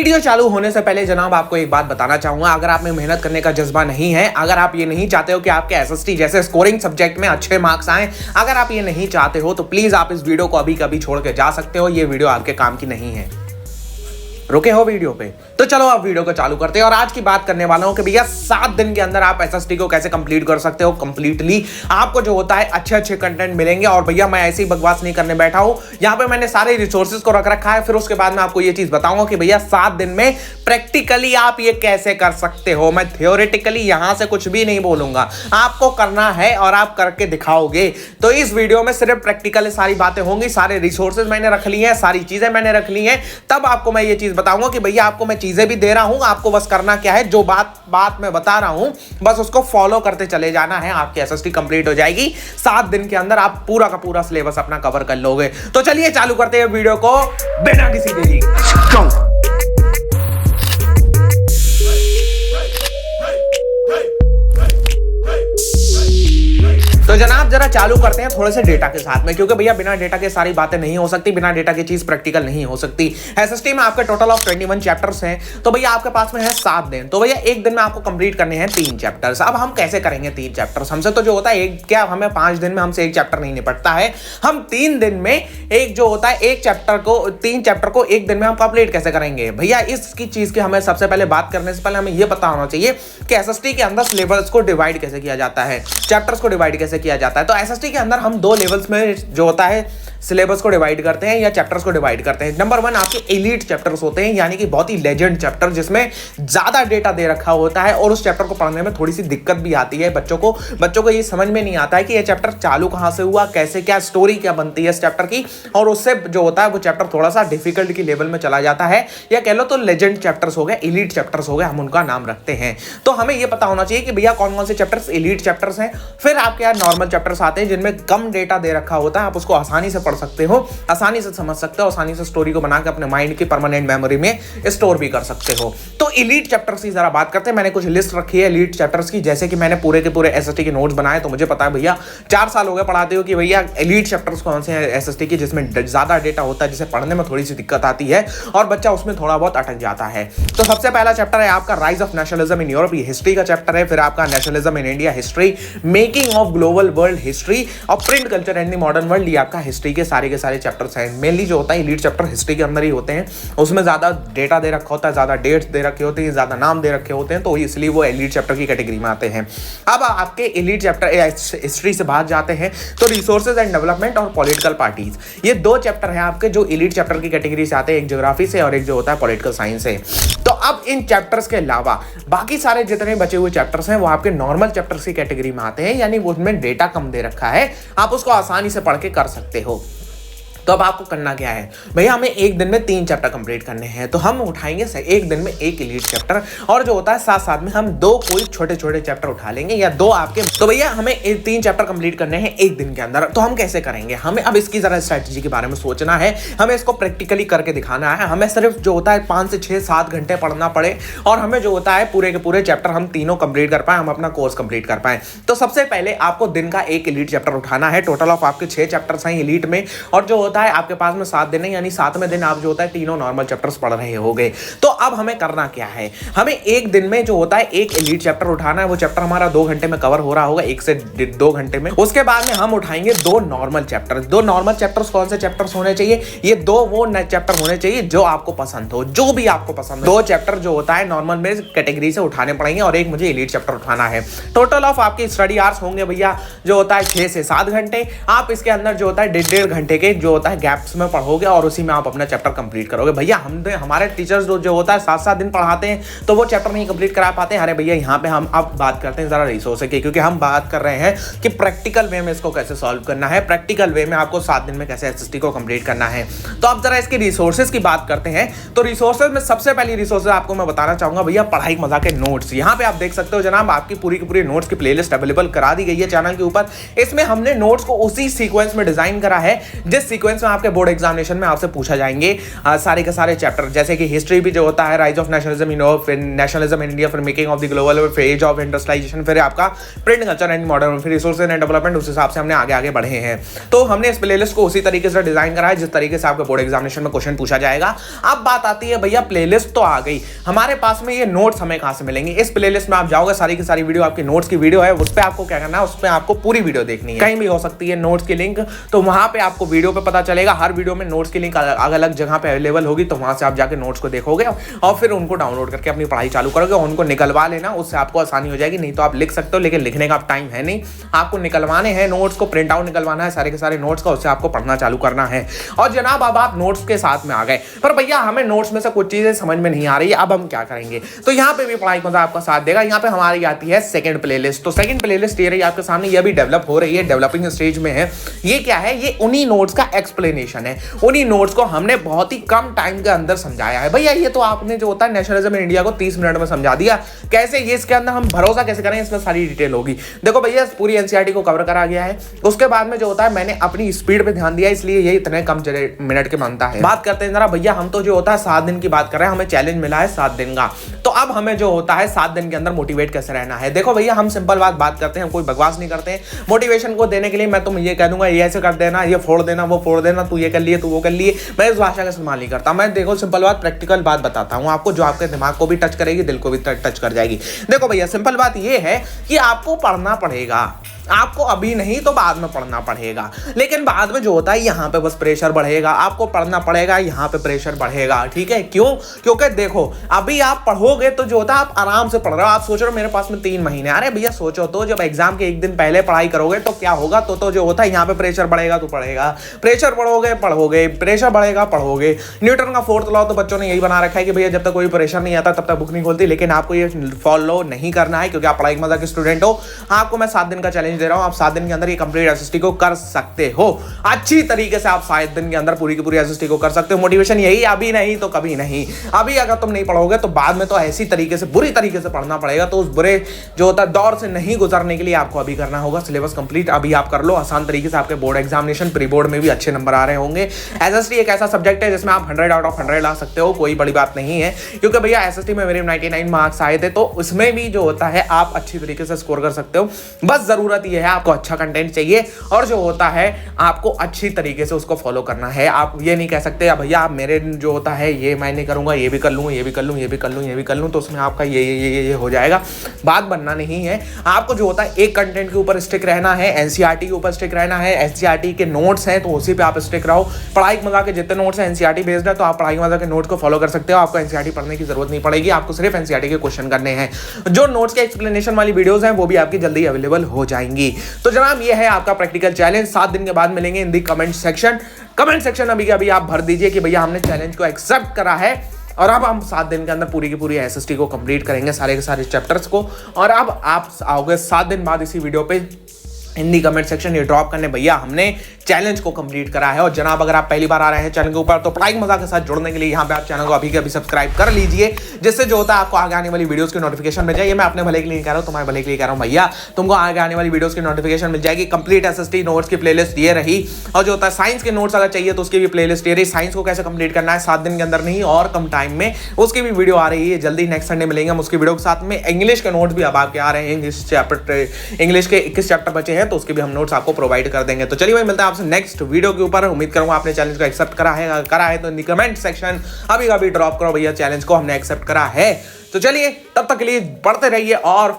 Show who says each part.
Speaker 1: Video चालू होने से पहले जनाब आपको एक बात बताना चाहूंगा, अगर आप में मेहनत करने का जज्बा नहीं है, अगर आप ये नहीं चाहते हो कि आपके एसएसटी जैसे स्कोरिंग सब्जेक्ट में अच्छे मार्क्स आए, अगर आप ये नहीं चाहते हो तो प्लीज आप इस वीडियो को अभी कभी छोड़ के जा सकते हो। ये वीडियो आपके काम की नहीं है। रुके हो वीडियो पे? तो चलो आप वीडियो को चालू करते हैं और आज की बात करने वाला हूं कि भैया 7 दिन के अंदर आप एसएसटी को कैसे कंप्लीट कर सकते हो। कंप्लीटली आपको जो होता है अच्छे कंटेंट मिलेंगे। और भैया मैं ऐसी बकवास नहीं करने बैठा हूं, यहां पे मैंने सारे रिसोर्सेज को रख रखा है। फिर उसके बाद मैं आपको ये चीज बताऊंगा कि भैया 7 दिन में प्रैक्टिकली आप ये कैसे कर सकते हो। मैं थियोरेटिकली यहां से कुछ भी नहीं बोलूंगा, आपको करना है और आप करके दिखाओगे। तो इस वीडियो में सिर्फ प्रैक्टिकल सारी बातें होंगी, सारे रिसोर्सेज मैंने रख ली हैं, सारी चीजें मैंने रख ली हैं। तब आपको मैं ये चीज बताऊंगा कि भैया आपको मैं चीजें भी दे रहा हूं, आपको बस करना क्या है, जो बात मैं बता रहा हूं बस उसको फॉलो करते चले जाना है। आपकी एसएसटी कंप्लीट हो जाएगी 7 दिन के अंदर, आप पूरा का पूरा सिलेबस अपना कवर कर लोगे। तो चलिए चालू करते हैं वीडियो को बिना किसी देरी। तो जनाब जरा चालू करते हैं थोड़े से डेटा के साथ में, क्योंकि भैया बिना डेटा के सारी बातें नहीं हो सकती, बिना डेटा की चीज प्रैक्टिकल नहीं हो सकती। एसएसटी में आपके टोटल ऑफ 21 चैप्टर्स हैं, तो भैया आपके पास में है 7 दिन। तो भैया एक दिन में आपको कंप्लीट करने हैं 3 चैप्टर्स। अब हम कैसे करेंगे 3 चैप्टर्स? हमसे तो जो होता है एक क्या, हमें 5 दिन में हमसे एक चैप्टर नहीं निपटता है। हम 3 दिन में एक जो होता है एक चैप्टर को, 3 चैप्टर को एक दिन में हम कंप्लीट कैसे करेंगे भैया? इसकी चीज की हमें सबसे पहले बात करने से पहले हमें यह पता होना चाहिए कि एसएसटी के अंदर सिलेबस को डिवाइड कैसे किया जाता है, चैप्टर्स को डिवाइड कैसे किया जाता है। तो एसएसटी के अंदर हम 2 लेवल्स में जो होता है सिलेबस को डिवाइड करते हैं या चैप्टर्स को डिवाइड करते हैं। नंबर 1 आपके एलीट चैप्टर्स होते हैं, यानी कि बहुत ही लेजेंड चैप्टर जिसमें ज्यादा डेटा दे रखा होता है और उस चैप्टर को पढ़ने में थोड़ी सी दिक्कत भी आती है बच्चों को ये समझ में नहीं आता है कि ये चैप्टर चालू कहां से हुआ, कैसे, क्या स्टोरी क्या बनती है इस चैप्टर की, और उससे जो होता है वो चैप्टर थोड़ा सा डिफिकल्ट की लेवल में चला जाता है, या कह लो तो लेजेंड चैप्टर्स हो गए, एलीट चैप्टर्स हो गए, हम उनका नाम रखते हैं। तो हमें यह पता होना चाहिए कि भैया कौन कौन से चैप्टर्स एलीट चैप्टर्स हैं। फिर आपके यहाँ नॉर्मल चैप्टर्स आते हैं जिनमें कम डेटा दे रखा होता है, आप उसको आसानी से पढ़ सकते हो, आसानी से समझ सकते हो, आसानी से स्टोरी को बनाकर अपने माइंड की परमानेंट मेमोरी में स्टोर भी कर सकते हो। तो एलीट चैप्टर्स की जरा बात करते हैं। मैंने कुछ लिस्ट रखी है एलीट चैप्टर्स की, जैसे कि मैंने पूरे के पूरे एसएसटी के नोट्स बनाए। तो मुझे पता है भैया 4 साल हो गए पढ़ाते हो कि भैया एलीट चैप्टर्स कौन से हैं एसएसटी की, जिसमें ज्यादा डेटा होता है, जिसे पढ़ने में थोड़ी सी दिक्कत आती है और बच्चा उसमें थोड़ा बहुत अटक जाता है। तो सबसे पहला चैप्टर है आपका rise of nationalism in Europe, ये हिस्ट्री का चैप्टर है। फिर आपका nationalism in India history, making of global world history और print culture and the modern world, ये आपका हिस्ट्री के सारे चैप्टर्स हैं। मेनली जो होता है एलीट चैप्टर हिस्ट्री के अंदर ही होते हैं, उसमें ज्यादा डेटा दे रखा होता है, ज्यादा डेट्स दे रखे होते हैं, ज्यादा नाम दे रखे होते हैं, तो इसलिए वो एलीट चैप्टर की कैटेगरी में आते हैं। अब आपके एलीट चैप्टर हिस्ट्री से बाहर जाते हैं तो रिसोर्सेज एंड डेवलपमेंट और पॉलिटिकल पार्टीज, ये 2 चैप्टर हैं आपके जो एलीट चैप्टर की कैटेगरी से आते हैं, एक ज्योग्राफी से और एक जो होता है पॉलिटिकल साइंस से। तो अब इन चैप्टर्स के अलावा बाकी सारे जितने बचे हुए चैप्टर्स हैं वो आपके नॉर्मल चैप्टर्स की कैटेगरी में आते हैं, यानी उसमें डेटा कम दे रखा है, आप उसको आसानी से पढ़ के कर सकते हो। तो अब आपको करना क्या है भैया, हमें एक दिन में 3 चैप्टर कंप्लीट करने हैं। तो हम उठाएंगे एक दिन में एक एलीट चैप्टर, और जो होता है साथ साथ में हम 2 कोई छोटे चैप्टर उठा लेंगे या 2 आपके। तो भैया हमें 3 चैप्टर कंप्लीट करने हैं एक दिन के अंदर। तो हम कैसे करेंगे? हमें अब इसकी जरा स्ट्रेटजी के बारे में सोचना है, हमें इसको प्रैक्टिकली करके दिखाना है। हमें सिर्फ जो होता है 5 से 6 7 घंटे पढ़ना पड़े और हमें जो होता है पूरे के पूरे चैप्टर हम तीनों कंप्लीट कर पाए, हम अपना कोर्स कंप्लीट कर पाए। तो सबसे पहले आपको दिन का एक एलीट चैप्टर उठाना है। टोटल ऑफ आपके 6 चैप्टर्स हैं एलीट में, और जो होता है आपके पास में 7 दिन है, यानी 7वें दिन आप जो होता है तीनों नॉर्मल चैप्टर्स पढ़ रहे होगे। तो अब हमें करना क्या है, हमें एक दिन में जो होता है एक एलीट चैप्टर उठाना है। वो चैप्टर हमारा 2 घंटे में कवर हो रहा होगा, 1 से 2 घंटे में। उसके बाद में हम उठाएंगे 2 नॉर्मल चैप्टर्स। 2 नॉर्मल चैप्टर्स कौन से चैप्टर्स होने चाहिए? ये 2 वो चैप्टर होने चाहिए जो आपको पसंद हो, जो भी आपको पसंद हो। 2 चैप्टर जो होता है नॉर्मल में कैटेगरी से उठाने पड़ेंगे और एक मुझे एलीट चैप्टर उठाना है। टोटल ऑफ आपके स्टडी आवर्स होंगे भैया जो होता है 6 से 7 घंटे। आप इसके अंदर जो होता है 1.5 घंटे के जो होता है गैप्स में पढ़ोगे और उसी में आप अपना चैप्टर कंप्लीट करोगे। भैया हमारे टीचर्स जो होता है 7-7 दिन पढ़ाते हैं तो वो चैप्टर नहीं कंप्लीट करा पाते हैं। अरे भैया यहाँ पे हम अब बात करते हैं जरा रिसोर्स की, क्योंकि हम बात कर रहे हैं कि प्रैक्टिकल वे में इसको कैसे सॉल्व करना है, प्रैक्टिकल वे में आपको 7 दिन में कैसे एसएसटी को कंप्लीट करना है। तो अब जरा इसके रिसोर्सेज की बात करते हैं। तो रिसोर्सेज में सबसे पहली रिसोर्सेज आपको मैं बताना चाहूंगा भैया पढ़ाई मजा के नोट्स। यहाँ पे आप देख सकते हो जनाब आपकी पूरी की पूरी नोट्स की प्लेलिस्ट अवेलेबल करा दी गई है चैनल के ऊपर। इसमें हमने नोट्स को उसी सीक्वेंस में डिजाइन करा है जिस सीक्वेंस प्रीलिम्स में आपके बोर्ड एग्जामिनेशन में आपसे पूछा जाएंगे सारे के सारे चैप्टर, जैसे कि हिस्ट्री भी जो होता है, rise of nationalism in nationalism in India, फिर मेकिंग ऑफ द ग्लोबल, फिर एज ऑफ इंडस्ट्रियलाइजेशन, फिर आपका प्रिंट कल्चर एंड मॉडर्न, फिर रिसोर्सेज एंड डेवलपमेंट। उस हिसाब से हमने आगे आगे बढ़े हैं। तो हमने इस प्लेलिस्ट को उसी तरीके से डिजाइन करा है जिस तरीके से आपके बोर्ड एग्जामिनेशन में क्वेश्चन पूछा जाएगा। अब बात आती है भैया प्लेलिस्ट तो आ गई, हमारे पास में ये नोट्स हमें कहां से मिलेंगे? इस प्लेलिस्ट में आप जाओगे, सारी की सारी वीडियो आपकी नोट्स की वीडियो है, उस पर आपको क्या करना है, उस पर आपको पूरी वीडियो देखनी है। कहीं भी हो सकती है नोट्स की लिंक, तो वहां पे आपको वीडियो पे पता चलेगा। हर वीडियो में नोट्स की लिंक अलग अलग जगह पे अवेलेबल होगी, तो वहां से आप जाके नोट्स को देखोगे और फिर उनको डाउनलोड करके अपनी पढ़ाई चालू करोगे। उनको निकलवा लेना, उससे आपको आसानी हो जाएगी। नहीं तो आप लिख सकते हो, लेकिन लिखने का टाइम है नहीं, आपको निकलवाने हैं नोट्स को, प्रिंट आउट निकलवाना है सारे के सारे नोट्स का, उससे आपको पढ़ना चालू करना है। और जनाब अब आप नोट्स के साथ में आ गए, पर भैया हमें नोट्स में से कुछ चीजें समझ में नहीं आ रही है, अब हम क्या करेंगे? तो यहाँ पे भी पढ़ाई मजा आपका साथ देगा। यहाँ पे हमारी आती है सेकंड प्लेलिस्ट। तो सेकंड प्लेलिस्ट ये रही आपके सामने, ये भी डेवलप हो रही है, डेवलपिंग स्टेज में है। ये क्या है? ये उन्हीं नोट्स का एक्सप्लेनेशन है। उन्हीं नोट्स को हमने बहुत ही कम टाइम के अंदर समझाया है। भैया ये तो आपने जो होता है नेशनलिज्म इन इंडिया को 30 मिनट में समझा दिया, कैसे ये इसके अंदर हम भरोसा कैसे करें? इसमें सारी डिटेल होगी। देखो भैया पूरी एनसीईआरटी को कवर करा गया है। उसके बाद में जो होता है मैंने अपनी स्पीड पे ध्यान दिया, इसलिए ये इतने कम मिनट के बनता है। बात करते हैं जरा भैया, हम तो जो होता है 7 दिन की बात कर रहे हैं, हमें चैलेंज मिला है 7 दिन का। तो अब हमें जो होता है 7 दिन के अंदर मोटिवेट कैसे रहना है? देखो भैया हम सिंपल बात करते हैं, हम कोई बकवास नहीं करते हैं। मोटिवेशन को देने के लिए मैं तुम ये कह दूंगा, ये ऐसे कर देना, ये फोड़ देना, वो फोड़ देना, तू ये कर लिए, तू वो कर लिए, मैं इस भाषा का इस्तेमाल नहीं करता। मैं देखो सिंपल बात, प्रैक्टिकल बात बताता हूं आपको, जो आपके दिमाग को भी टच करेगी, दिल को भी टच कर जाएगी। देखो भैया सिंपल बात ये है कि आपको पढ़ना पड़ेगा, आपको अभी नहीं तो बाद में पढ़ना पड़ेगा। लेकिन बाद में जो होता है यहाँ पे बस प्रेशर बढ़ेगा, आपको पढ़ना पड़ेगा, यहाँ पे प्रेशर बढ़ेगा। ठीक है, क्यों? क्योंकि देखो अभी आप पढ़ोगे तो जो होता है आप आराम से पढ़ रहे हो, आप सोच रहे हो मेरे पास में 3 महीने। अरे भैया सोचो तो, जब एग्जाम के एक दिन पहले पढ़ाई करोगे तो क्या होगा? तो जो होता है यहाँ पे प्रेशर बढ़ेगा तो पढ़ेगा, प्रेशर बढ़ोगे पढ़ोगे, प्रेशर बढ़ेगा पढ़ोगे। न्यूटन का 4th लॉ तो बच्चों ने यही बना रखा है कि भैया जब तक कोई प्रेशर नहीं आता तब तक बुक नहीं खोलती। लेकिन आपको ये फॉलो नहीं करना है, क्योंकि आप पढ़ाई मजा के स्टूडेंट हो। आपको मैं 7 दिन का चैलेंज दे रहा हूँ, आप 7 दिन के अंदर ये कंप्लीट एसएसटी को कर सकते हो। अच्छी तरीके से आप 7 दिन के अंदर पूरी की पूरी एसएसटी को कर सकते हो। मोटिवेशन यही, अभी नहीं तो कभी नहीं। अभी अगर तुम नहीं पढ़ोगे तो बाद में तो ऐसी तरीके से बुरी तरीके से पढ़ना पड़ेगा। तो उस बुरे जो होता है दौर से नहीं गुजरने के लिए आपको अभी करना होगा सिलेबस कंप्लीट। अभी आप कर लो आसान तरीके से, आपके बोर्ड एग्जामिनेशन प्री बोर्ड में भी अच्छे नंबर आ रहे होंगे। एसएसटी एक ऐसा सब्जेक्ट है जिसमें आप 100 आउट ऑफ 100 ला सकते हो, कोई बड़ी बात नहीं है। क्योंकि भैया एसएसटी में मेरे 99 मार्क्स आए थे, तो उसमें भी जो होता है आप अच्छी तरीके से स्कोर कर सकते हो। बस जरूरत यह है आपको अच्छा कंटेंट चाहिए, और जो होता है आपको अच्छी तरीके से उसको फॉलो करना है। आप ये नहीं कह सकते भैया मेरे जो होता है ये मैं नहीं करूंगा, ये भी कर लूँ, ये भी कर लूँ, ये भी कर लूँ, ये भी कर लूँ, तो उसमें आपका ये हो जाएगा। बात बनना नहीं है। आपको जो होता है एक कंटेंट के ऊपर स्टिक रहना है, एनसीईआरटी के ऊपर स्टिक रहना है। एनसीईआरटी के नोट्स हैं तो उसी पे आप स्टिक रहो। पढ़ाई मजा के जितने नोट्स हैं एनसीईआरटी बेस्ड है, तो आप पढ़ाई मजा के नोट्स को फॉलो कर सकते हो। आपको एनसीईआरटी पढ़ने की जरूरत नहीं पड़ेगी, आपको सिर्फ एनसीईआरटी के क्वेश्चन करने हैं। जो नोट्स के एक्सप्लेनेशन वाली वीडियोस हैं वो भी आपकी जल्दी अवेलेबल हो जाएंगी। तो जनाब ये है आपका प्रैक्टिकल चैलेंज। 7 दिन के बाद मिलेंगे इन दी कमेंट सेक्शन अभी अभी आप भर दीजिए कि भैया हमने चैलेंज को एक्सेप्ट करा है, और अब हम 7 दिन के अंदर पूरी की पूरी एसएसटी को कंप्लीट करेंगे, सारे के सारे चैप्टर्स को। और अब आप आओगे 7 दिन बाद इसी वीडियो पे हिंदी कमेंट सेक्शन ये ड्रॉप करने, भैया हमने चैलेंज को कंप्लीट करा है। और जनाब अगर आप पहली बार आ रहे हैं चैनल के ऊपर, तो पढ़ाई मजा के साथ जुड़ने के लिए यहाँ पे आप चैनल को अभी के अभी सब्सक्राइब कर लीजिए, जिससे जो होता है आपको आगे आने वाली वीडियोस की नोटिफिकेशन मिल जाएगी। मैं अपने भले के लिए कह रहा हूँ, तुम्हारे भले के लिए कह रहा हूँ भैया, तुमको आगे आने वाली वीडियोस की नोटिफिकेशन मिल जाएगी। कंप्लीट एसएसटी नोट्स की प्लेलिस्ट ये रही, और जो होता है साइंस के नोट्स अगर चाहिए तो उसकी भी प्लेलिस्ट ये रही। साइंस को कैसे कंप्लीट करना है 7 दिन के अंदर नहीं और कम टाइम में, उसकी भी वीडियो आ रही है जल्दी। नेक्स्ट संडे मिलेंगे हम उसकी वीडियो के साथ में। इंग्लिश के नोट्स भी अब आपके आ रहे हैं, इंग्लिश के 21 चैप्टर बचे हैं, तो उसके भी हम नोट्स आपको प्रोवाइड कर देंगे। तो चलिए भाई मिलते हैं आपसे नेक्स्ट वीडियो के ऊपर। उम्मीद करूंगा आपने चैलेंज को एक्सेप्ट करा है तो इन दी कमेंट सेक्शन अभी ड्रॉप करो भैया, चैलेंज को हमने एक्सेप्ट करा है। तो चलिए तब तक के लिए पढ़ते रहिए और